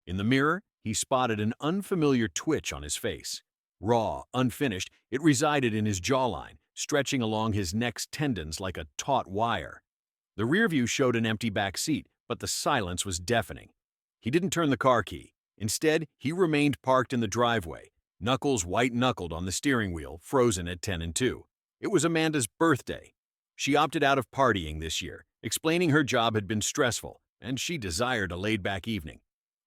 In the mirror, he spotted an unfamiliar twitch on his face. Raw, unfinished, it resided in his jawline, stretching along his neck's tendons like a taut wire. The rear view showed an empty back seat, but the silence was deafening. He didn't turn the car key. Instead, he remained parked in the driveway, knuckles white-knuckled on the steering wheel, frozen at 10 and 2. It was Amanda's birthday. She opted out of partying this year, explaining her job had been stressful, and she desired a laid-back evening.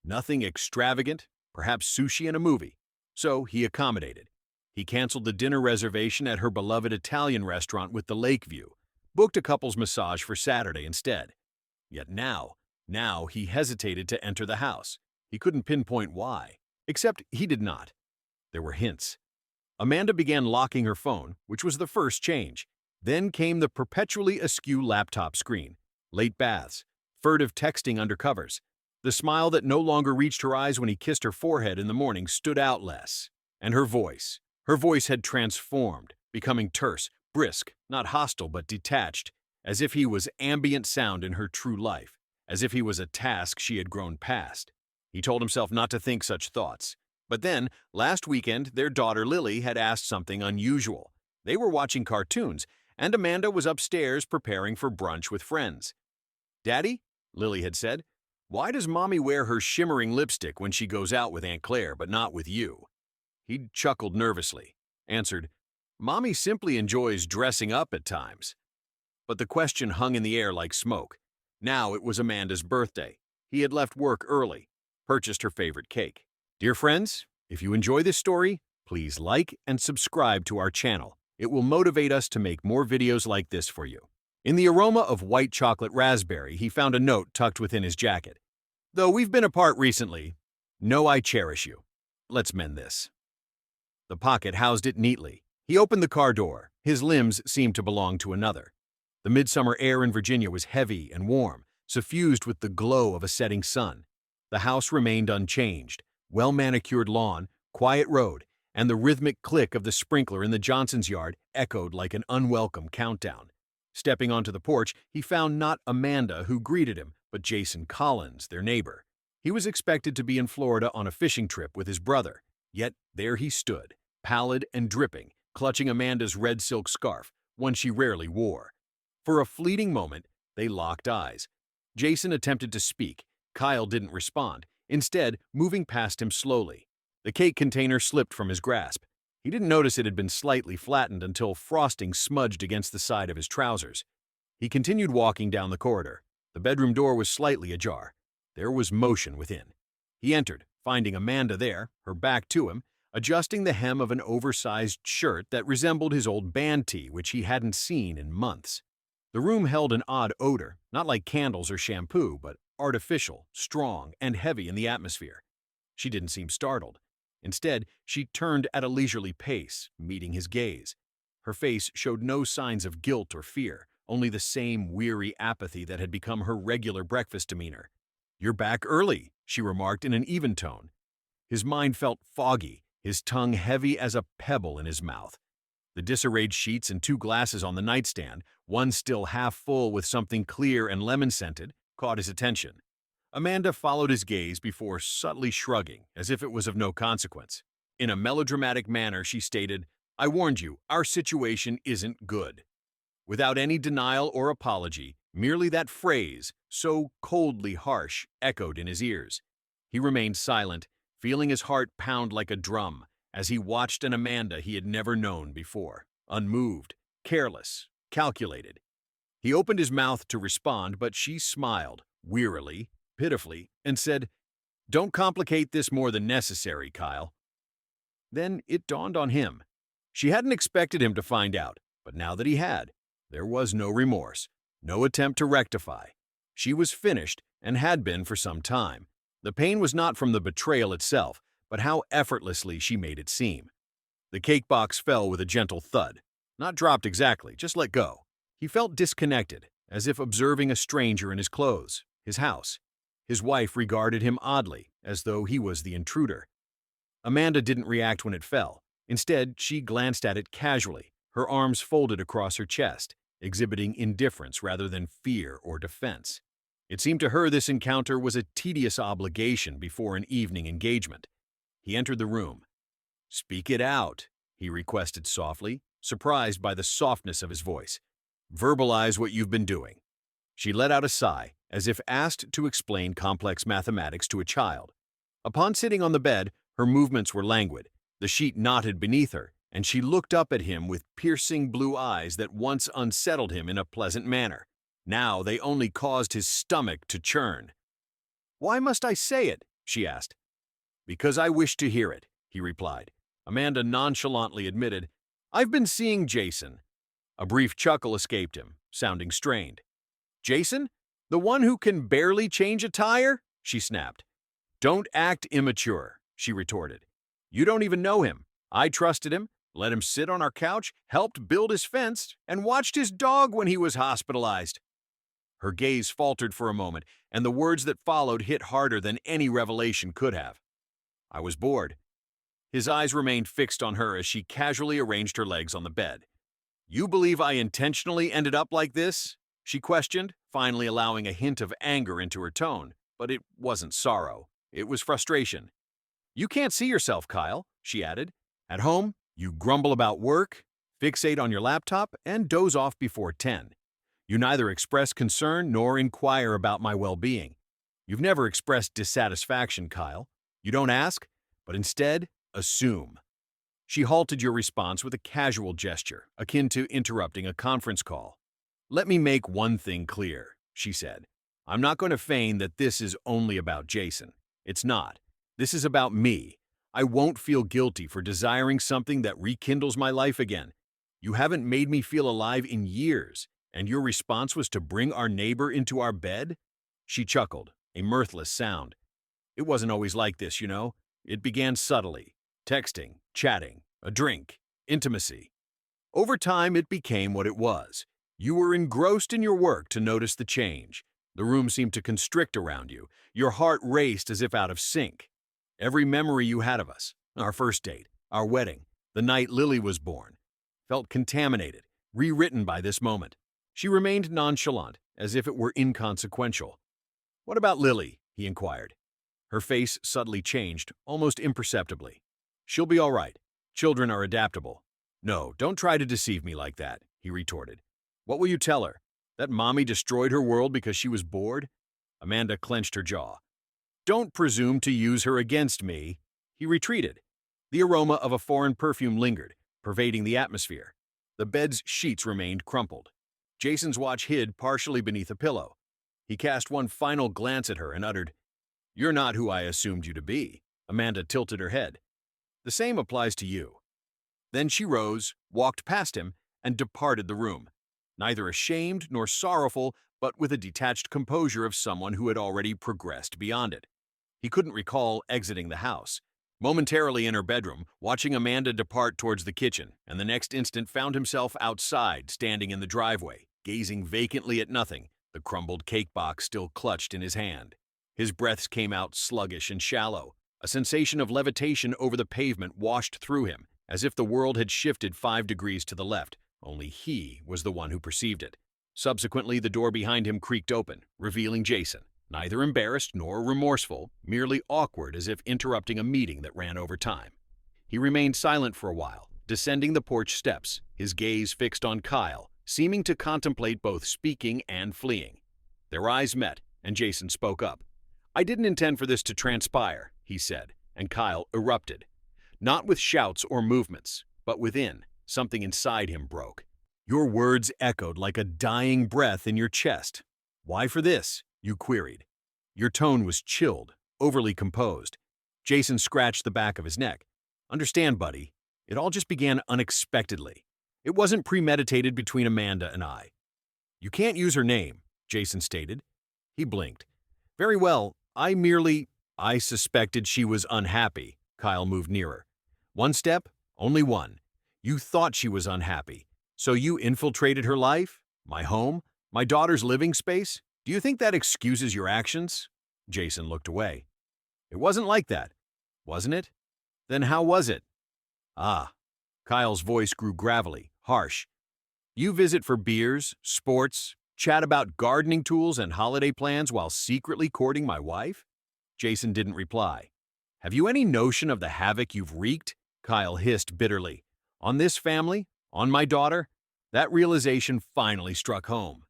Nothing extravagant, perhaps sushi and a movie. So he accommodated. He canceled the dinner reservation at her beloved Italian restaurant with the lake view, booked a couple's massage for Saturday instead. Yet now he hesitated to enter the house. He couldn't pinpoint why, except he did not. There were hints. Amanda began locking her phone, which was the first change. Then came the perpetually askew laptop screen, late baths, furtive texting under covers. The smile that no longer reached her eyes when he kissed her forehead in the morning stood out less. And her voice. Her voice had transformed, becoming terse, brisk, not hostile but detached, as if he was ambient sound in her true life, as if he was a task she had grown past. He told himself not to think such thoughts. But then, last weekend, their daughter Lily had asked something unusual. They were watching cartoons, and Amanda was upstairs preparing for brunch with friends. "Daddy," Lily had said, "why does Mommy wear her shimmering lipstick when she goes out with Aunt Claire but not with you?" He chuckled nervously, answered, "Mommy simply enjoys dressing up at times." But the question hung in the air like smoke. Now it was Amanda's birthday. He had left work early, purchased her favorite cake. Dear friends, if you enjoy this story, please like and subscribe to our channel. It will motivate us to make more videos like this for you. In the aroma of white chocolate raspberry, he found a note tucked within his jacket. "Though we've been apart recently, know I cherish you. Let's mend this." The pocket housed it neatly. He opened the car door. His limbs seemed to belong to another. The midsummer air in Virginia was heavy and warm, suffused with the glow of a setting sun. The house remained unchanged. Well-manicured lawn, quiet road, and the rhythmic click of the sprinkler in the Johnson's yard echoed like an unwelcome countdown. Stepping onto the porch, he found not Amanda who greeted him, but Jason Collins, their neighbor. He was expected to be in Florida on a fishing trip with his brother, yet there he stood, pallid and dripping, clutching Amanda's red silk scarf, one she rarely wore. For a fleeting moment, they locked eyes. Jason attempted to speak. Kyle didn't respond, instead moving past him slowly. The cake container slipped from his grasp. He didn't notice it had been slightly flattened until frosting smudged against the side of his trousers. He continued walking down the corridor. The bedroom door was slightly ajar. There was motion within. He entered, finding Amanda there, her back to him, adjusting the hem of an oversized shirt that resembled his old band tee, which he hadn't seen in months. The room held an odd odor, not like candles or shampoo, but artificial, strong, and heavy in the atmosphere. She didn't seem startled. Instead, she turned at a leisurely pace, meeting his gaze. Her face showed no signs of guilt or fear, only the same weary apathy that had become her regular breakfast demeanor. "You're back early," she remarked in an even tone. His mind felt foggy, his tongue heavy as a pebble in his mouth. The disarrayed sheets and two glasses on the nightstand, one still half full with something clear and lemon-scented, caught his attention. Amanda followed his gaze before subtly shrugging, as if it was of no consequence. In a melodramatic manner, she stated, "I warned you, our situation isn't good." Without any denial or apology, merely that phrase, so coldly harsh, echoed in his ears. He remained silent, feeling his heart pound like a drum, as he watched an Amanda he had never known before, unmoved, careless, calculated. He opened his mouth to respond, but she smiled, wearily, pitifully, and said, "Don't complicate this more than necessary, Kyle." Then it dawned on him. She hadn't expected him to find out, but now that he had, there was no remorse, no attempt to rectify. She was finished and had been for some time. The pain was not from the betrayal itself, but how effortlessly she made it seem. The cake box fell with a gentle thud. Not dropped exactly, just let go. He felt disconnected, as if observing a stranger in his clothes, his house. His wife regarded him oddly, as though he was the intruder. Amanda didn't react when it fell. Instead, she glanced at it casually, her arms folded across her chest, exhibiting indifference rather than fear or defense. It seemed to her this encounter was a tedious obligation before an evening engagement. He entered the room. "Speak it out," he requested softly, surprised by the softness of his voice. "Verbalize what you've been doing." She let out a sigh, as if asked to explain complex mathematics to a child. Upon sitting on the bed, her movements were languid, the sheet knotted beneath her, and she looked up at him with piercing blue eyes that once unsettled him in a pleasant manner. Now they only caused his stomach to churn. "Why must I say it?" she asked. "Because I wish to hear it," he replied. Amanda nonchalantly admitted, "I've been seeing Jason." A brief chuckle escaped him, sounding strained. "Jason? The one who can barely change a tire?" she snapped. "Don't act immature," she retorted. "You don't even know him. I trusted him, let him sit on our couch, helped build his fence, and watched his dog when he was hospitalized." Her gaze faltered for a moment, and the words that followed hit harder than any revelation could have. "I was bored." His eyes remained fixed on her as she casually arranged her legs on the bed. "You believe I intentionally ended up like this?" she questioned, finally allowing a hint of anger into her tone, but it wasn't sorrow. It was frustration. "You can't see yourself, Kyle," she added. "At home, you grumble about work, fixate on your laptop, and doze off before 10. You neither express concern nor inquire about my well-being. You've never expressed dissatisfaction, Kyle. You don't ask, but instead assume." She halted your response with a casual gesture, akin to interrupting a conference call. "Let me make one thing clear," she said. "I'm not going to feign that this is only about Jason. It's not. This is about me. I won't feel guilty for desiring something that rekindles my life again. You haven't made me feel alive in years, and your response was to bring our neighbor into our bed?" She chuckled, a mirthless sound. "It wasn't always like this, you know. It began subtly. Texting, chatting, a drink, intimacy. Over time, it became what it was. You were engrossed in your work to notice the change. The room seemed to constrict around you. Your heart raced as if out of sync. Every memory you had of us, our first date, our wedding, the night Lily was born, felt contaminated, rewritten by this moment." She remained nonchalant, as if it were inconsequential. "What about Lily?" he inquired. Her face subtly changed, almost imperceptibly. "She'll be all right. Children are adaptable." "No, don't try to deceive me like that," he retorted. "What will you tell her? That mommy destroyed her world because she was bored?" Amanda clenched her jaw. "Don't presume to use her against me." He retreated. The aroma of a foreign perfume lingered, pervading the atmosphere. The bed's sheets remained crumpled. Jason's watch hid partially beneath a pillow. He cast one final glance at her and uttered, "You're not who I assumed you to be." Amanda tilted her head. "The same applies to you." Then she rose, walked past him, and departed the room, neither ashamed nor sorrowful, but with a detached composure of someone who had already progressed beyond it. He couldn't recall exiting the house. Momentarily in her bedroom, watching Amanda depart towards the kitchen, and the next instant found himself outside, standing in the driveway, gazing vacantly at nothing, the crumbled cake box still clutched in his hand. His breaths came out sluggish and shallow. A sensation of levitation over the pavement washed through him, as if the world had shifted 5 degrees to the left. Only he was the one who perceived it. Subsequently, the door behind him creaked open, revealing Jason, neither embarrassed nor remorseful, merely awkward as if interrupting a meeting that ran over time. He remained silent for a while, descending the porch steps, his gaze fixed on Kyle, seeming to contemplate both speaking and fleeing. Their eyes met, and Jason spoke up. "I didn't intend for this to transpire," he said, and Kyle erupted. Not with shouts or movements, but within, something inside him broke. Your words echoed like a dying breath in your chest. "Why for this?" you queried. Your tone was chilled, overly composed. Jason scratched the back of his neck. "Understand, buddy, it all just began unexpectedly. It wasn't premeditated between Amanda and I." "You can't use her name," Jason stated. He blinked. "Very well, I suspected she was unhappy." Kyle moved nearer. "One step, only one. You thought she was unhappy, so you infiltrated her life, my home, my daughter's living space? Do you think that excuses your actions?" Jason looked away. "It wasn't like that, wasn't it? Then how was it?" "Ah." Kyle's voice grew gravelly, harsh. "You visit for beers, sports, Chat about gardening tools and holiday plans while secretly courting my wife? Jason didn't reply. Have you any notion of the havoc you've wreaked? Kyle hissed bitterly. On this family? On my daughter? That realization finally struck home.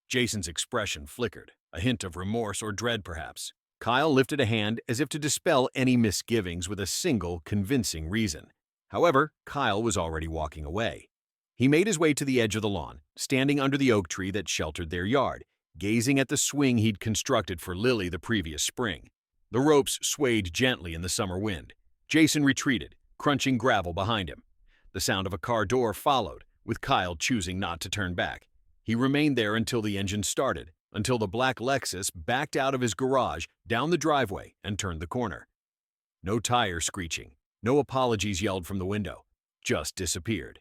Jason's expression flickered, a hint of remorse or dread perhaps. Kyle lifted a hand as if to dispel any misgivings with a single, convincing reason. However, Kyle was already walking away. He made his way to the edge of the lawn, standing under the oak tree that sheltered their yard, gazing at the swing he'd constructed for Lily the previous spring. The ropes swayed gently in the summer wind. Jason retreated, crunching gravel behind him. The sound of a car door followed, with Kyle choosing not to turn back. He remained there until the engine started, until the black Lexus backed out of his garage, down the driveway, and turned the corner. No tire screeching, no apologies yelled from the window, just disappeared.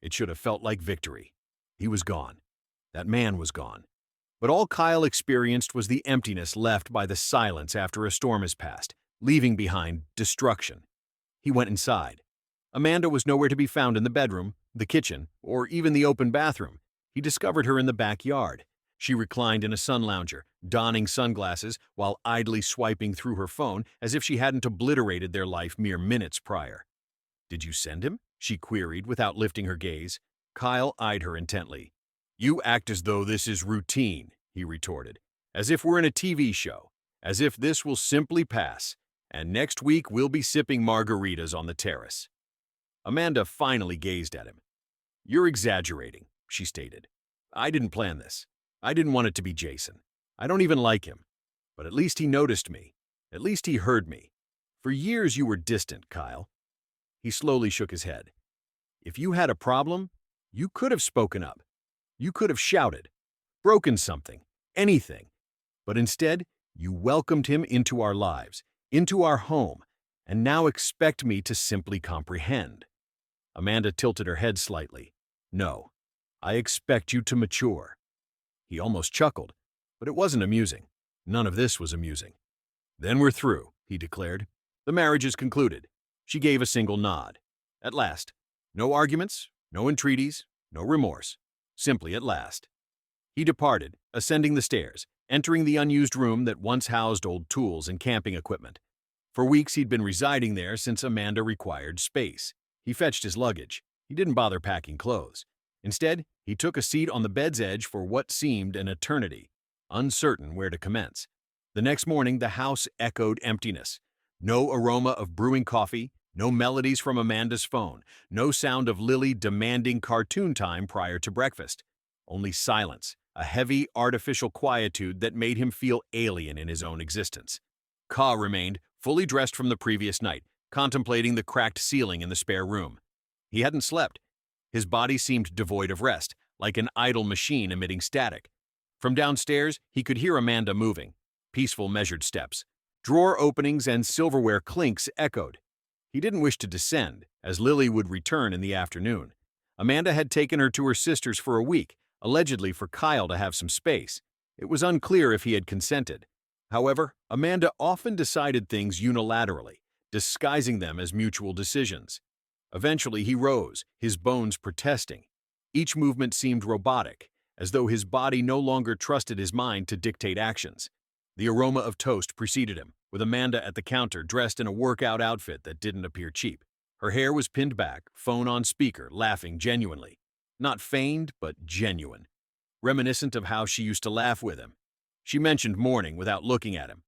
It should have felt like victory. He was gone. That man was gone. But all Kyle experienced was the emptiness left by the silence after a storm has passed, leaving behind destruction. He went inside. Amanda was nowhere to be found in the bedroom, the kitchen, or even the open bathroom. He discovered her in the backyard. She reclined in a sun lounger, donning sunglasses while idly swiping through her phone as if she hadn't obliterated their life mere minutes prior. "Did you send him?" she queried without lifting her gaze. Kyle eyed her intently. "You act as though this is routine," he retorted. "As if we're in a TV show. As if this will simply pass. And next week we'll be sipping margaritas on the terrace." Amanda finally gazed at him. "You're exaggerating," she stated. "I didn't plan this. I didn't want it to be Jason. I don't even like him. But at least he noticed me. At least he heard me. For years you were distant, Kyle." He slowly shook his head. "If you had a problem, you could have spoken up. You could have shouted, broken something, anything. But instead, you welcomed him into our lives, into our home, and now expect me to simply comprehend." Amanda tilted her head slightly. "No, I expect you to mature." He almost chuckled, but it wasn't amusing. None of this was amusing. "Then we're through," he declared. "The marriage is concluded." She gave a single nod. At last. No arguments, no entreaties, no remorse. Simply at last. He departed, ascending the stairs, entering the unused room that once housed old tools and camping equipment. For weeks he'd been residing there since Amanda required space. He fetched his luggage. He didn't bother packing clothes. Instead, he took a seat on the bed's edge for what seemed an eternity, uncertain where to commence. The next morning, the house echoed emptiness. No aroma of brewing coffee, no melodies from Amanda's phone, no sound of Lily demanding cartoon time prior to breakfast. Only silence, a heavy, artificial quietude that made him feel alien in his own existence. Ka remained, fully dressed from the previous night, contemplating the cracked ceiling in the spare room. He hadn't slept. His body seemed devoid of rest, like an idle machine emitting static. From downstairs, he could hear Amanda moving. Peaceful, measured steps. Drawer openings and silverware clinks echoed. He didn't wish to descend, as Lily would return in the afternoon. Amanda had taken her to her sister's for a week, allegedly for Kyle to have some space. It was unclear if he had consented. However, Amanda often decided things unilaterally, disguising them as mutual decisions. Eventually he rose, his bones protesting. Each movement seemed robotic, as though his body no longer trusted his mind to dictate actions. The aroma of toast preceded him, with Amanda at the counter dressed in a workout outfit that didn't appear cheap. Her hair was pinned back, phone on speaker, laughing genuinely. Not feigned, but genuine. Reminiscent of how she used to laugh with him. She mentioned morning without looking at him.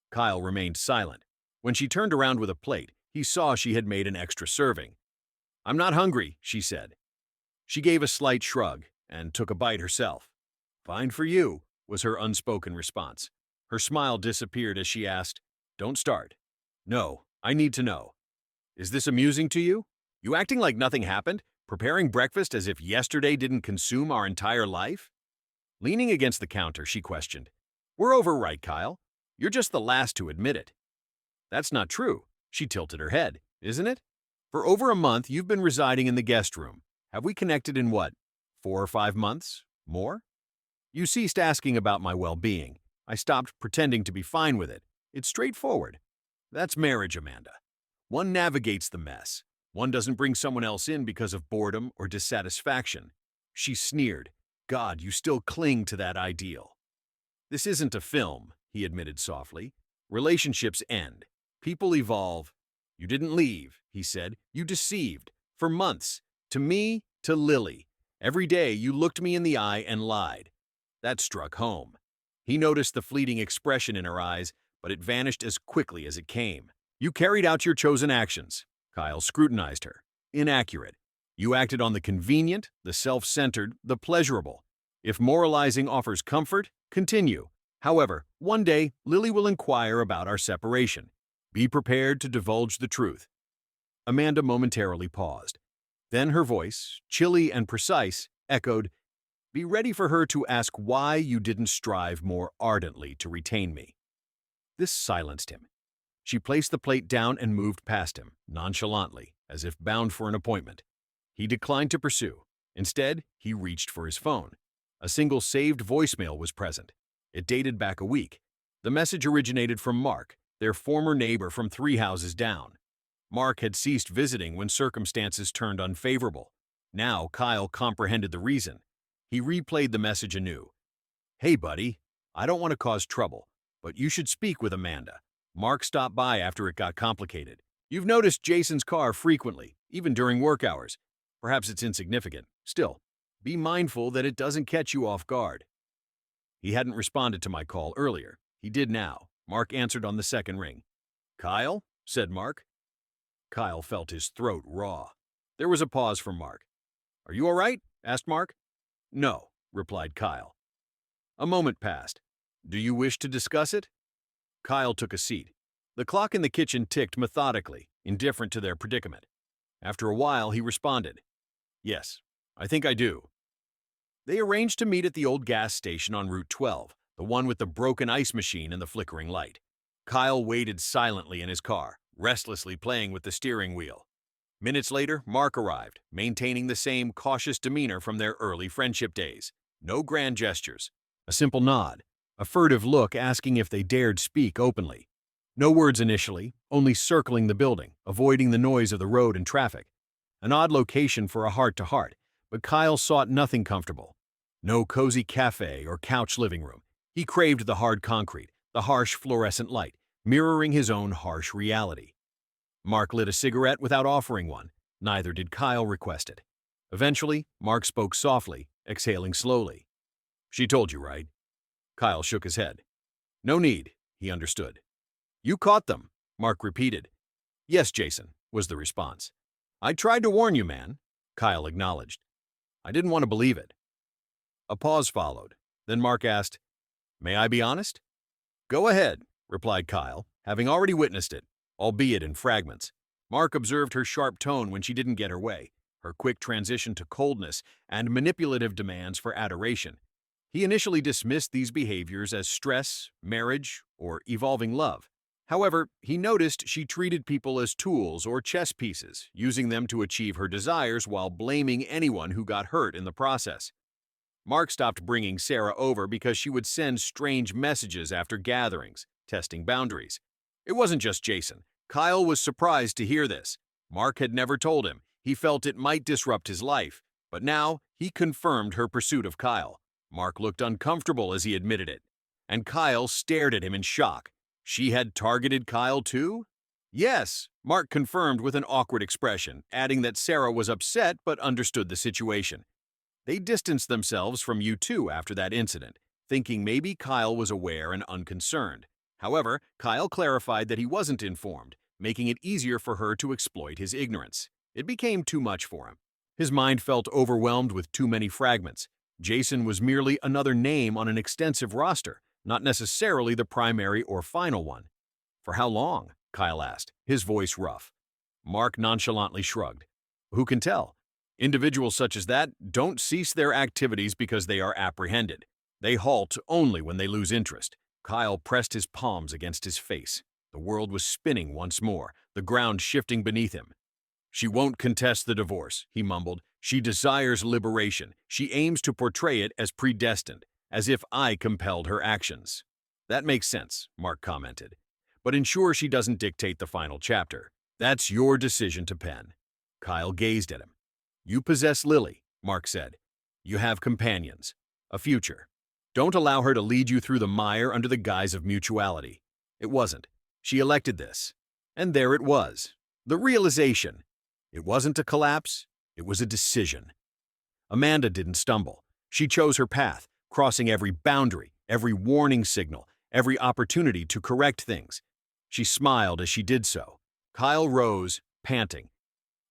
Kyle remained silent. When she turned around with a plate, he saw she had made an extra serving. "I'm not hungry," she said. She gave a slight shrug and took a bite herself. "Fine for you," was her unspoken response. Her smile disappeared as she asked, "Don't start." "No, I need to know. Is this amusing to you? You acting like nothing happened? Preparing breakfast as if yesterday didn't consume our entire life?" Leaning against the counter, she questioned, "We're over, right, Kyle? You're just the last to admit it." "That's not true." She tilted her head. "Isn't it? For over a month, you've been residing in the guest room. Have we connected in what, 4 or 5 months? More? You ceased asking about my well-being. I stopped pretending to be fine with it. It's straightforward. That's marriage, Amanda. One navigates the mess. One doesn't bring someone else in because of boredom or dissatisfaction." She sneered. God you still cling to that ideal." "This isn't a film," he admitted softly. "Relationships end. People evolve." "You didn't leave," he said. "You deceived. For months. To me, to Lily. Every day you looked me in the eye and lied." That struck home. He noticed the fleeting expression in her eyes, but it vanished as quickly as it came. "You carried out your chosen actions." Kyle scrutinized her. "Inaccurate. You acted on the convenient, the self-centered, the pleasurable. If moralizing offers comfort, continue. However, one day, Lily will inquire about our separation. Be prepared to divulge the truth." Amanda momentarily paused. Then her voice, chilly and precise, echoed, "Be ready for her to ask why you didn't strive more ardently to retain me." This silenced him. She placed the plate down and moved past him, nonchalantly, as if bound for an appointment. He declined to pursue. Instead, he reached for his phone. A single saved voicemail was present. It dated back a week. The message originated from Mark, their former neighbor from 3 houses down. Mark had ceased visiting when circumstances turned unfavorable. Now Kyle comprehended the reason. He replayed the message anew. "Hey, buddy, I don't want to cause trouble, but you should speak with Amanda. Mark stopped by after it got complicated. You've noticed Jason's car frequently, even during work hours. Perhaps it's insignificant. Still, be mindful that it doesn't catch you off guard." He hadn't responded to my call earlier. He did now. Mark answered on the second ring. "Kyle?" said Mark. Kyle felt his throat raw. There was a pause from Mark. "Are you all right?" asked Mark. "No," replied Kyle. A moment passed. "Do you wish to discuss it?" Kyle took a seat. The clock in the kitchen ticked methodically, indifferent to their predicament. After a while, he responded, "Yes, I think I do." They arranged to meet at the old gas station on Route 12, the one with the broken ice machine and the flickering light. Kyle waited silently in his car, restlessly playing with the steering wheel. Minutes later, Mark arrived, maintaining the same cautious demeanor from their early friendship days. No grand gestures. A simple nod. A furtive look asking if they dared speak openly. No words initially, only circling the building, avoiding the noise of the road and traffic. An odd location for a heart-to-heart, but Kyle sought nothing comfortable. No cozy cafe or couch living room. He craved the hard concrete, the harsh fluorescent light, mirroring his own harsh reality. Mark lit a cigarette without offering one. Neither did Kyle request it. Eventually, Mark spoke softly, exhaling slowly. "She told you, right?" Kyle shook his head. "No need," he understood. "You caught them," Mark repeated. "Yes, Jason," was the response. "I tried to warn you, man," Kyle acknowledged. "I didn't want to believe it." A pause followed. Then Mark asked, "May I be honest?" "Go ahead," replied Kyle, having already witnessed it, albeit in fragments. Mark observed her sharp tone when she didn't get her way, her quick transition to coldness and manipulative demands for adoration. He initially dismissed these behaviors as stress, marriage, or evolving love. However, he noticed she treated people as tools or chess pieces, using them to achieve her desires while blaming anyone who got hurt in the process. Mark stopped bringing Sarah over because she would send strange messages after gatherings, testing boundaries. It wasn't just Jason. Kyle was surprised to hear this. Mark had never told him. He felt it might disrupt his life, but now he confirmed her pursuit of Kyle. Mark looked uncomfortable as he admitted it, and Kyle stared at him in shock. She had targeted Kyle too? "Yes," Mark confirmed with an awkward expression, adding that Sarah was upset but understood the situation. They distanced themselves from you too after that incident, thinking maybe Kyle was aware and unconcerned. However, Kyle clarified that he wasn't informed, making it easier for her to exploit his ignorance. It became too much for him. His mind felt overwhelmed with too many fragments. Jason was merely another name on an extensive roster, not necessarily the primary or final one. "For how long?" Kyle asked, his voice rough. Mark nonchalantly shrugged. "Who can tell? Individuals such as that don't cease their activities because they are apprehended. They halt only when they lose interest." Kyle pressed his palms against his face. The world was spinning once more, the ground shifting beneath him. "She won't contest the divorce," he mumbled. "She desires liberation. She aims to portray it as predestined, as if I compelled her actions." "That makes sense," Mark commented. "But ensure she doesn't dictate the final chapter. That's your decision to pen." Kyle gazed at him. "You possess Lily," Mark said. "You have companions. a future. Don't allow her to lead you through the mire under the guise of mutuality. It wasn't. She elected this. And there it was. The realization. It wasn't a collapse, it was a decision. Amanda didn't stumble. She chose her path, crossing every boundary, every warning signal, every opportunity to correct things. She smiled as she did so. Kyle rose, panting.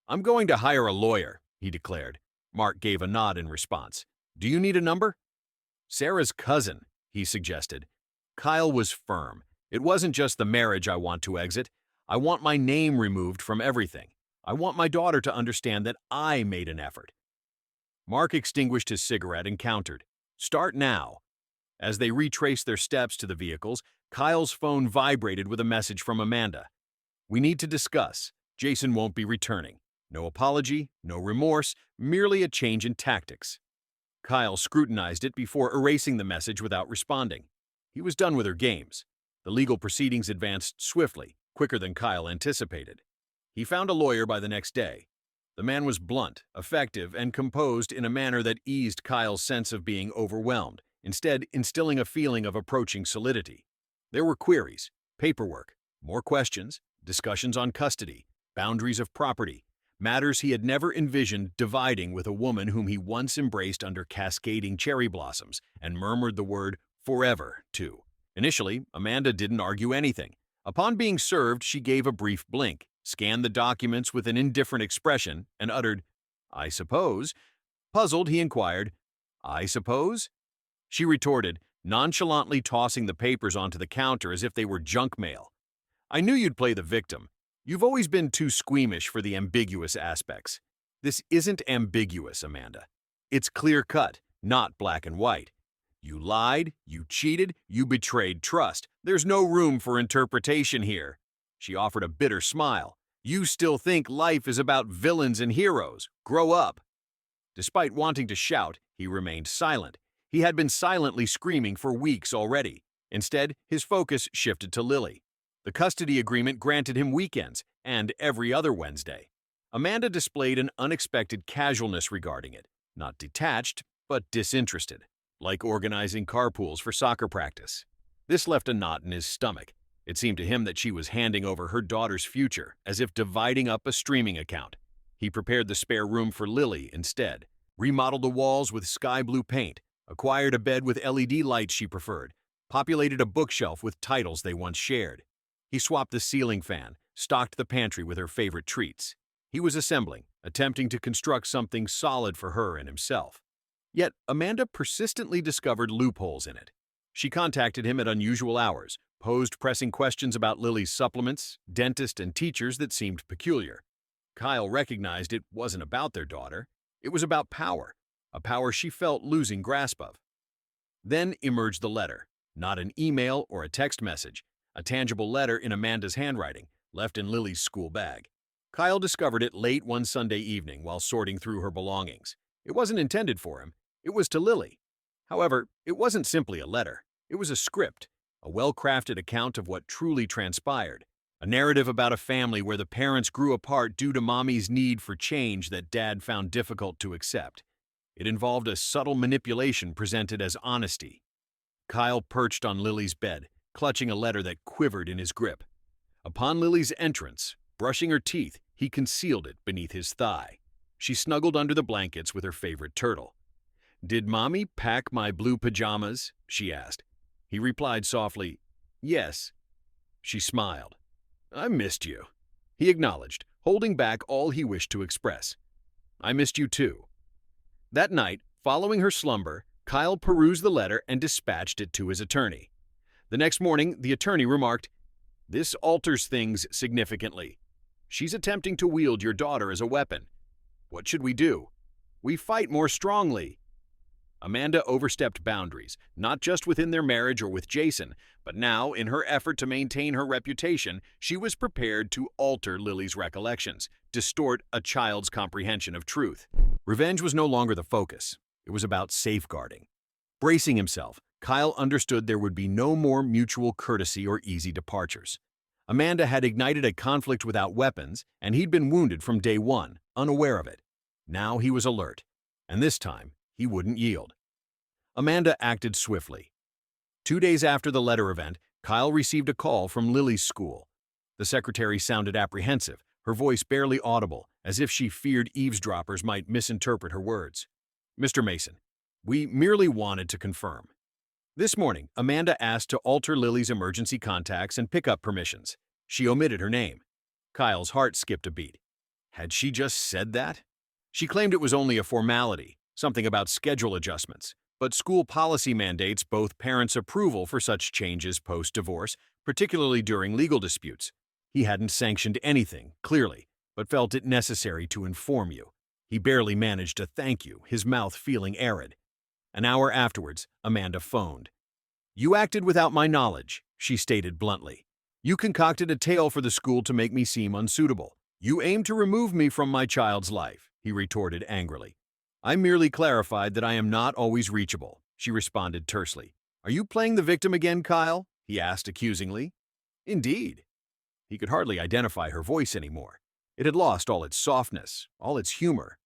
"I'm going to hire a lawyer," he declared. Mark gave a nod in response. "Do you need a number?" "Sarah's cousin," he suggested. Kyle was firm. "It wasn't just the marriage I want to exit. I want my name removed from everything. I want my daughter to understand that I made an effort." Mark extinguished his cigarette and countered, "Start now." As they retraced their steps to the vehicles, Kyle's phone vibrated with a message from Amanda. "We need to discuss. Jason won't be returning. No apology, no remorse, merely a change in tactics." Kyle scrutinized it before erasing the message without responding. He was done with her games. The legal proceedings advanced swiftly, quicker than Kyle anticipated. He found a lawyer by the next day. The man was blunt, effective, and composed in a manner that eased Kyle's sense of being overwhelmed, instead instilling a feeling of approaching solidity. There were queries, paperwork, more questions, discussions on custody, boundaries of property, matters he had never envisioned dividing with a woman whom he once embraced under cascading cherry blossoms and murmured the word forever to. Initially, Amanda didn't argue anything. Upon being served, she gave a brief blink, scanned the documents with an indifferent expression, and uttered, "I suppose." Puzzled, he inquired, "I suppose?" She retorted, nonchalantly tossing the papers onto the counter as if they were junk mail. "I knew you'd play the victim. You've always been too squeamish for the ambiguous aspects. This isn't ambiguous, Amanda. It's clear-cut, not black and white. You lied, you cheated, you betrayed trust. There's no room for interpretation here." She offered a bitter smile. "You still think life is about villains and heroes. Grow up." Despite wanting to shout, he remained silent. He had been silently screaming for weeks already. Instead, his focus shifted to Lily. The custody agreement granted him weekends and every other Wednesday. Amanda displayed an unexpected casualness regarding it, not detached, but disinterested, like organizing carpools for soccer practice. This left a knot in his stomach. It seemed to him that she was handing over her daughter's future, as if dividing up a streaming account. He prepared the spare room for Lily instead, remodeled the walls with sky blue paint, acquired a bed with LED lights she preferred, populated a bookshelf with titles they once shared. He swapped the ceiling fan, stocked the pantry with her favorite treats. He was assembling, attempting to construct something solid for her and himself. Yet Amanda persistently discovered loopholes in it. She contacted him at unusual hours, posed pressing questions about Lily's supplements, dentist, and teachers that seemed peculiar. Kyle recognized it wasn't about their daughter. It was about power, a power she felt losing grasp of. Then emerged the letter, not an email or a text message, a tangible letter in Amanda's handwriting, left in Lily's school bag. Kyle discovered it late one Sunday evening while sorting through her belongings. It wasn't intended for him. It was to Lily. However, it wasn't simply a letter. It was a script, a well-crafted account of what truly transpired, a narrative about a family where the parents grew apart due to mommy's need for change that dad found difficult to accept. It involved a subtle manipulation presented as honesty. Kyle perched on Lily's bed, clutching a letter that quivered in his grip. Upon Lily's entrance, brushing her teeth, he concealed it beneath his thigh. She snuggled under the blankets with her favorite turtle. "Did Mommy pack my blue pajamas?" she asked. He replied softly, "Yes." She smiled. "I missed you," he acknowledged, holding back all he wished to express. "I missed you too." That night, following her slumber, Kyle perused the letter and dispatched it to his attorney. The next morning, the attorney remarked, "This alters things significantly. She's attempting to wield your daughter as a weapon. What should we do? We fight more strongly." Amanda overstepped boundaries, not just within their marriage or with Jason, but now, in her effort to maintain her reputation, she was prepared to alter Lily's recollections, distort a child's comprehension of truth. Revenge was no longer the focus. It was about safeguarding. Bracing himself, Kyle understood there would be no more mutual courtesy or easy departures. Amanda had ignited a conflict without weapons, and he'd been wounded from day one, unaware of it. Now he was alert, and this time he wouldn't yield. Amanda acted swiftly. 2 days after the letter event, Kyle received a call from Lily's school. The secretary sounded apprehensive, her voice barely audible, as if she feared eavesdroppers might misinterpret her words. "Mr. Mason, we merely wanted to confirm. This morning, Amanda asked to alter Lily's emergency contacts and pickup permissions. She omitted her name." Kyle's heart skipped a beat. Had she just said that? She claimed it was only a formality, something about schedule adjustments. But school policy mandates both parents' approval for such changes post-divorce, particularly during legal disputes. He hadn't sanctioned anything, clearly, but felt it necessary to inform you. He barely managed to thank you, his mouth feeling arid. An hour afterwards, Amanda phoned. "You acted without my knowledge," she stated bluntly. "You concocted a tale for the school to make me seem unsuitable. You aimed to remove me from my child's life," he retorted angrily. "I merely clarified that I am not always reachable," she responded tersely. "Are you playing the victim again, Kyle?" he asked accusingly. "Indeed." He could hardly identify her voice anymore. It had lost all its softness, all its humor.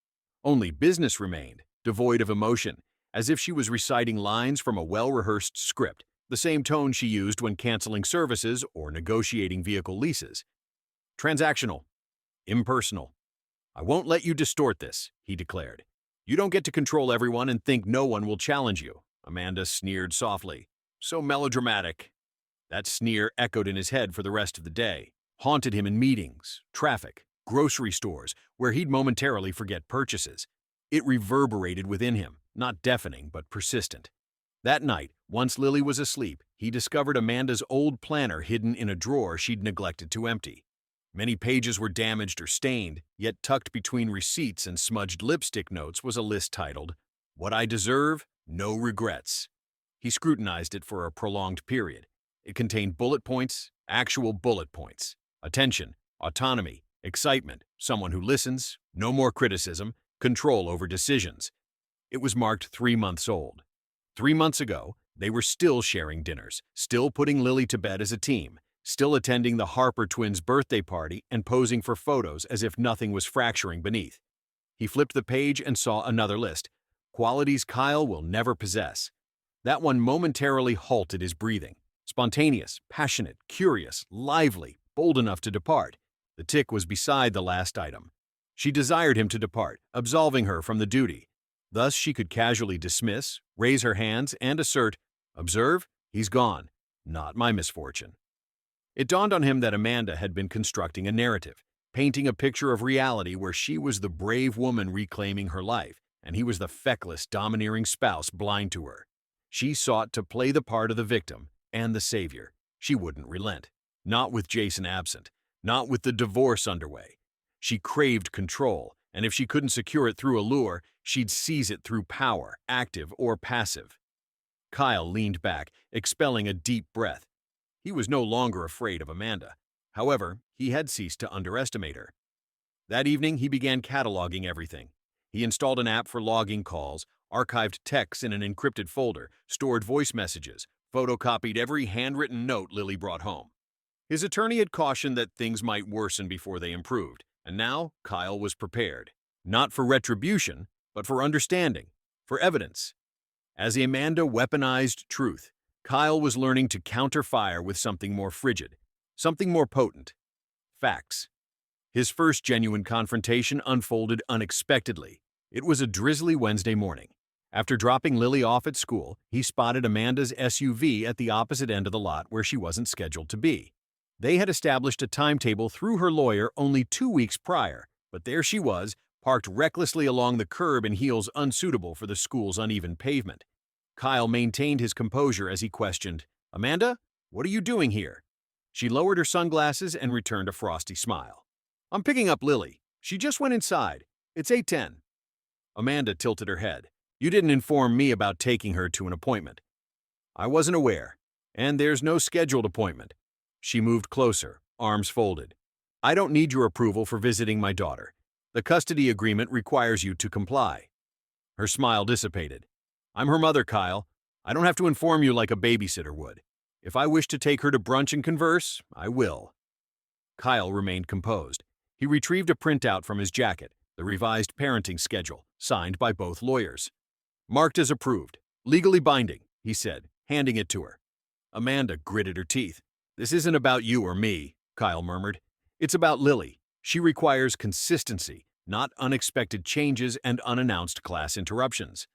Only business remained, devoid of emotion, as if she was reciting lines from a well-rehearsed script, the same tone she used when canceling services or negotiating vehicle leases. "Transactional. Impersonal. I won't let you distort this," he declared. "You don't get to control everyone and think no one will challenge you." Amanda sneered softly. "So melodramatic." That sneer echoed in his head for the rest of the day, haunted him in meetings, traffic, grocery stores, where he'd momentarily forget purchases. It reverberated within him, not deafening but persistent. That night, once Lily was asleep, he discovered Amanda's old planner hidden in a drawer she'd neglected to empty. Many pages were damaged or stained, yet tucked between receipts and smudged lipstick notes was a list titled, "What I Deserve, No Regrets." He scrutinized it for a prolonged period. It contained bullet points, actual bullet points. Attention, autonomy, excitement, someone who listens, no more criticism, control over decisions. It was marked 3 months old. 3 months ago, they were still sharing dinners, still putting Lily to bed as a team, still attending the Harper twins' birthday party and posing for photos as if nothing was fracturing beneath. He flipped the page and saw another list, qualities Kyle will never possess. That one momentarily halted his breathing. Spontaneous, passionate, curious, lively, bold enough to depart. The tick was beside the last item. She desired him to depart, absolving her from the duty. Thus she could casually dismiss, raise her hands, and assert, "Observe, he's gone. Not my misfortune." It dawned on him that Amanda had been constructing a narrative, painting a picture of reality where she was the brave woman reclaiming her life, and he was the feckless, domineering spouse blind to her. She sought to play the part of the victim and the savior. She wouldn't relent. Not with Jason absent, not with the divorce underway. She craved control, and if she couldn't secure it through allure, she'd seize it through power, active or passive. Kyle leaned back, expelling a deep breath. He was no longer afraid of Amanda. However, he had ceased to underestimate her. That evening, he began cataloging everything. He installed an app for logging calls, archived texts in an encrypted folder, stored voice messages, photocopied every handwritten note Lily brought home. His attorney had cautioned that things might worsen before they improved, and now Kyle was prepared. Not for retribution, but for understanding, for evidence. As Amanda weaponized truth, Kyle was learning to counter fire with something more frigid, something more potent. Facts. His first genuine confrontation unfolded unexpectedly. It was a drizzly Wednesday morning. After dropping Lily off at school, he spotted Amanda's SUV at the opposite end of the lot where she wasn't scheduled to be. They had established a timetable through her lawyer only 2 weeks prior, but there she was, parked recklessly along the curb in heels unsuitable for the school's uneven pavement. Kyle maintained his composure as he questioned, "Amanda, what are you doing here?" She lowered her sunglasses and returned a frosty smile. "I'm picking up Lily. She just went inside. It's 8:10. Amanda tilted her head. "You didn't inform me about taking her to an appointment." "I wasn't aware. And there's no scheduled appointment." She moved closer, arms folded. "I don't need your approval for visiting my daughter. The custody agreement requires you to comply." Her smile dissipated. "I'm her mother, Kyle. I don't have to inform you like a babysitter would. If I wish to take her to brunch and converse, I will." Kyle remained composed. He retrieved a printout from his jacket, the revised parenting schedule, signed by both lawyers. "Marked as approved. Legally binding, he said, handing it to her. Amanda gritted her teeth. This isn't about you or me, Kyle murmured. It's about Lily. She requires consistency, not unexpected changes and unannounced class interruptions.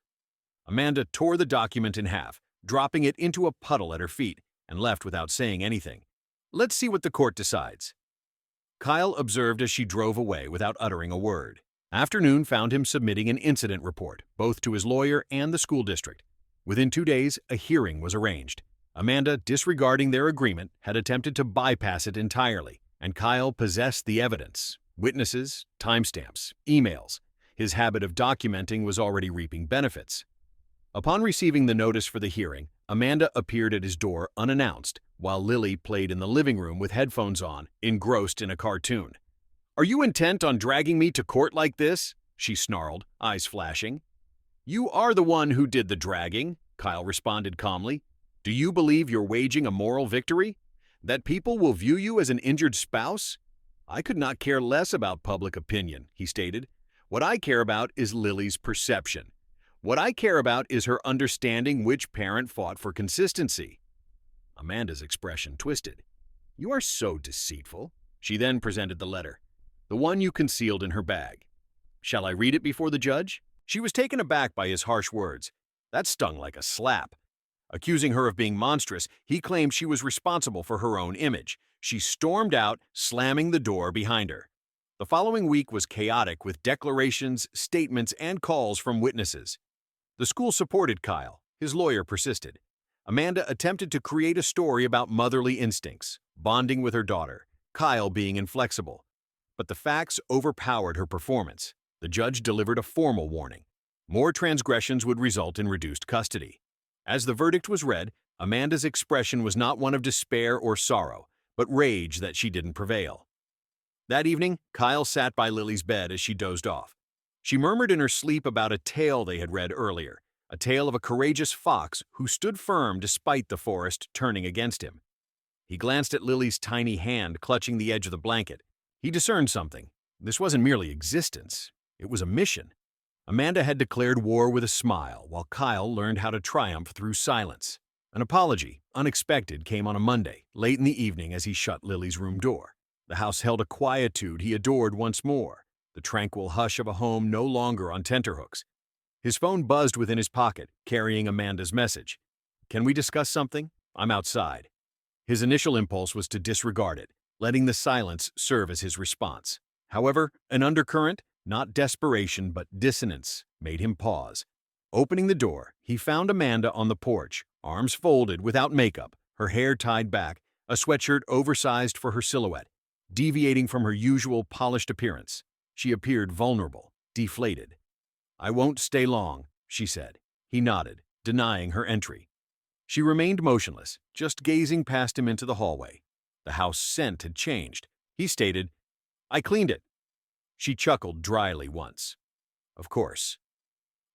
Amanda tore the document in half, dropping it into a puddle at her feet, and left without saying anything. Let's see what the court decides. Kyle observed as she drove away without uttering a word. Afternoon found him submitting an incident report, both to his lawyer and the school district. Within 2 days, a hearing was arranged. Amanda, disregarding their agreement, had attempted to bypass it entirely, and Kyle possessed the evidence: witnesses, timestamps, emails. His habit of documenting was already reaping benefits. Upon receiving the notice for the hearing, Amanda appeared at his door unannounced, while Lily played in the living room with headphones on, engrossed in a cartoon. "Are you intent on dragging me to court like this?" she snarled, eyes flashing. "You are the one who did the dragging," Kyle responded calmly. "Do you believe you're waging a moral victory? That people will view you as an injured spouse? I could not care less about public opinion," he stated. "What I care about is Lily's perception. What I care about is her understanding which parent fought for consistency." Amanda's expression twisted. "You are so deceitful." She then presented the letter, the one you concealed in her bag. "Shall I read it before the judge?" She was taken aback by his harsh words. That stung like a slap. Accusing her of being monstrous, he claimed she was responsible for her own image. She stormed out, slamming the door behind her. The following week was chaotic with declarations, statements, and calls from witnesses. The school supported Kyle. His lawyer persisted. Amanda attempted to create a story about motherly instincts, bonding with her daughter, Kyle being inflexible. But the facts overpowered her performance. The judge delivered a formal warning. More transgressions would result in reduced custody. As the verdict was read, Amanda's expression was not one of despair or sorrow, but rage that she didn't prevail. That evening, Kyle sat by Lily's bed as she dozed off. She murmured in her sleep about a tale they had read earlier, a tale of a courageous fox who stood firm despite the forest turning against him. He glanced at Lily's tiny hand clutching the edge of the blanket. He discerned something. This wasn't merely existence. It was a mission. Amanda had declared war with a smile, while Kyle learned how to triumph through silence. An apology, unexpected, came on a Monday, late in the evening as he shut Lily's room door. The house held a quietude he adored once more, the tranquil hush of a home no longer on tenterhooks. His phone buzzed within his pocket, carrying Amanda's message. "Can we discuss something? I'm outside." His initial impulse was to disregard it, letting the silence serve as his response. However, an undercurrent, not desperation but dissonance, made him pause. Opening the door, he found Amanda on the porch, arms folded without makeup, her hair tied back, a sweatshirt oversized for her silhouette, deviating from her usual polished appearance. She appeared vulnerable, deflated. "I won't stay long," she said. He nodded, denying her entry. She remained motionless, just gazing past him into the hallway. The house scent had changed. He stated, "I cleaned it." She chuckled dryly once. "Of course."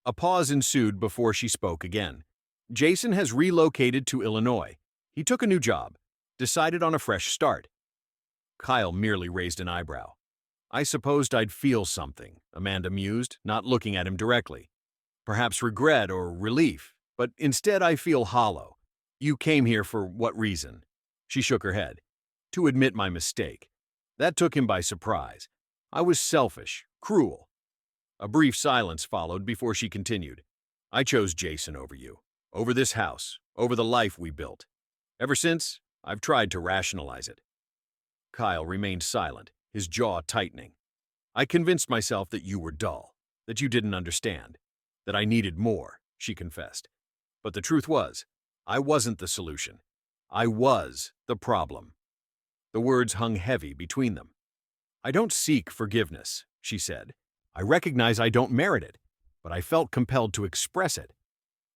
A pause ensued before she spoke again. "Jason has relocated to Illinois. He took a new job, decided on a fresh start." Kyle merely raised an eyebrow. "I supposed I'd feel something," Amanda mused, not looking at him directly. "Perhaps regret or relief, but instead I feel hollow. You came here for what reason?" She shook her head. "To admit my mistake." That took him by surprise. "I was selfish, cruel." A brief silence followed before she continued. "I chose Jason over you, over this house, over the life we built. Ever since, I've tried to rationalize it." Kyle remained silent, his jaw tightening. "I convinced myself that you were dull, that you didn't understand, that I needed more," she confessed. "But the truth was, I wasn't the solution. I was the problem." The words hung heavy between them. "I don't seek forgiveness," she said. "I recognize I don't merit it, but I felt compelled to express it."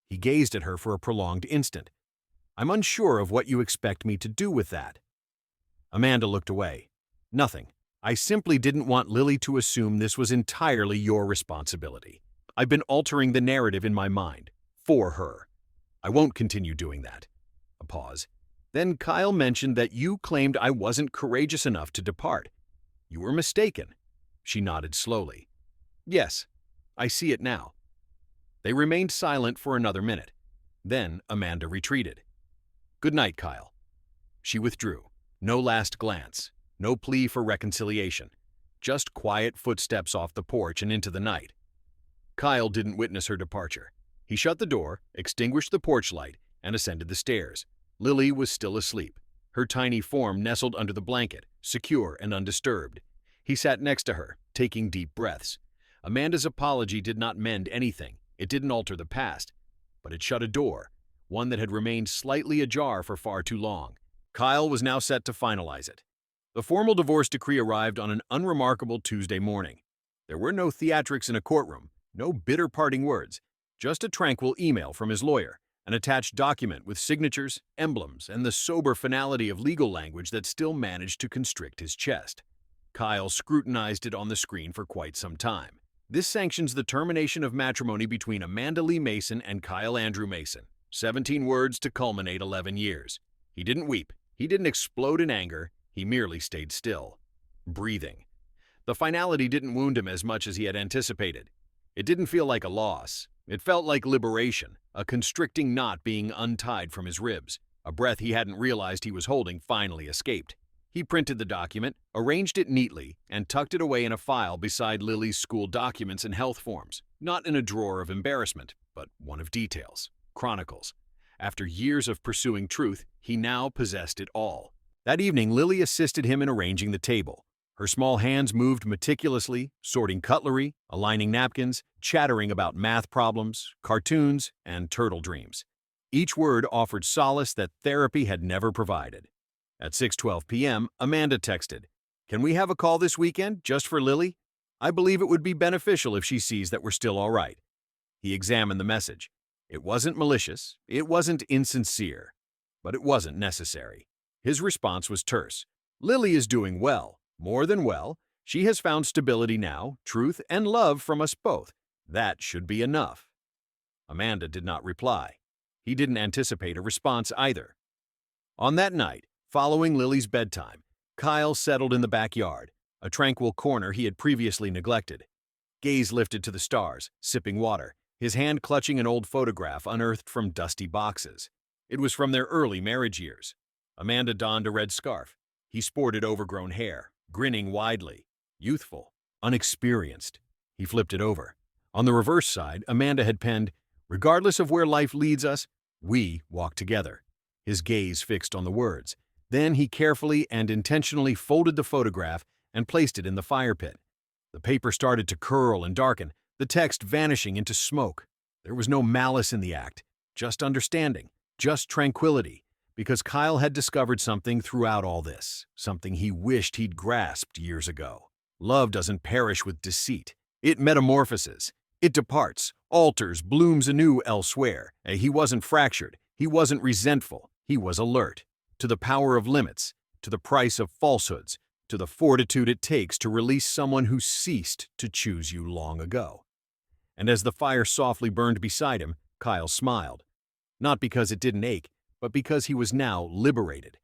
He gazed at her for a prolonged instant. "I'm unsure of what you expect me to do with that." Amanda looked away. "Nothing. I simply didn't want Lily to assume this was entirely your responsibility. I've been altering the narrative in my mind, for her. I won't continue doing that." A pause. "Then Kyle mentioned that you claimed I wasn't courageous enough to depart. You were mistaken." She nodded slowly. "Yes, I see it now." They remained silent for another minute. Then Amanda retreated. "Good night, Kyle." She withdrew. No last glance, no plea for reconciliation, just quiet footsteps off the porch and into the night. Kyle didn't witness her departure. He shut the door, extinguished the porch light, and ascended the stairs. Lily was still asleep, her tiny form nestled under the blanket, secure and undisturbed. He sat next to her, taking deep breaths. Amanda's apology did not mend anything. It didn't alter the past, but it shut a door, one that had remained slightly ajar for far too long. Kyle was now set to finalize it. The formal divorce decree arrived on an unremarkable Tuesday morning. There were no theatrics in a courtroom, no bitter parting words, just a tranquil email from his lawyer, an attached document with signatures, emblems, and the sober finality of legal language that still managed to constrict his chest. Kyle scrutinized it on the screen for quite some time. This sanctions the termination of matrimony between Amanda Lee Mason and Kyle Andrew Mason. 17 words to culminate 11 years. He didn't weep. He didn't explode in anger. He merely stayed still, breathing. The finality didn't wound him as much as he had anticipated. It didn't feel like a loss. It felt like liberation, a constricting knot being untied from his ribs. A breath he hadn't realized he was holding finally escaped. He printed the document, arranged it neatly, and tucked it away in a file beside Lily's school documents and health forms, not in a drawer of embarrassment, but one of details, chronicles. After years of pursuing truth, he now possessed it all. That evening, Lily assisted him in arranging the table. Her small hands moved meticulously, sorting cutlery, aligning napkins, chattering about math problems, cartoons, and turtle dreams. Each word offered solace that therapy had never provided. At 6:12 p.m., Amanda texted, "Can we have a call this weekend, just for Lily? I believe it would be beneficial if she sees that we're still all right." He examined the message. It wasn't malicious, it wasn't insincere, but it wasn't necessary. His response was terse. "Lily is doing well, more than well. She has found stability now, truth and love from us both. That should be enough." Amanda did not reply. He didn't anticipate a response either. On that night, following Lily's bedtime, Kyle settled in the backyard, a tranquil corner he had previously neglected. Gaze lifted to the stars, sipping water, his hand clutching an old photograph unearthed from dusty boxes. It was from their early marriage years. Amanda donned a red scarf. He sported overgrown hair, grinning widely, youthful, unexperienced. He flipped it over. On the reverse side, Amanda had penned, "Regardless of where life leads us, we walk together." His gaze fixed on the words. Then he carefully and intentionally folded the photograph and placed it in the fire pit. The paper started to curl and darken, the text vanishing into smoke. There was no malice in the act, just understanding, just tranquility, because Kyle had discovered something throughout all this, something he wished he'd grasped years ago. Love doesn't perish with deceit. It metamorphoses. It departs, alters, blooms anew elsewhere. He wasn't fractured. He wasn't resentful. He was alert to the power of limits, to the price of falsehoods, to the fortitude it takes to release someone who ceased to choose you long ago. And as the fire softly burned beside him, Kyle smiled. Not because it didn't ache, but because he was now liberated.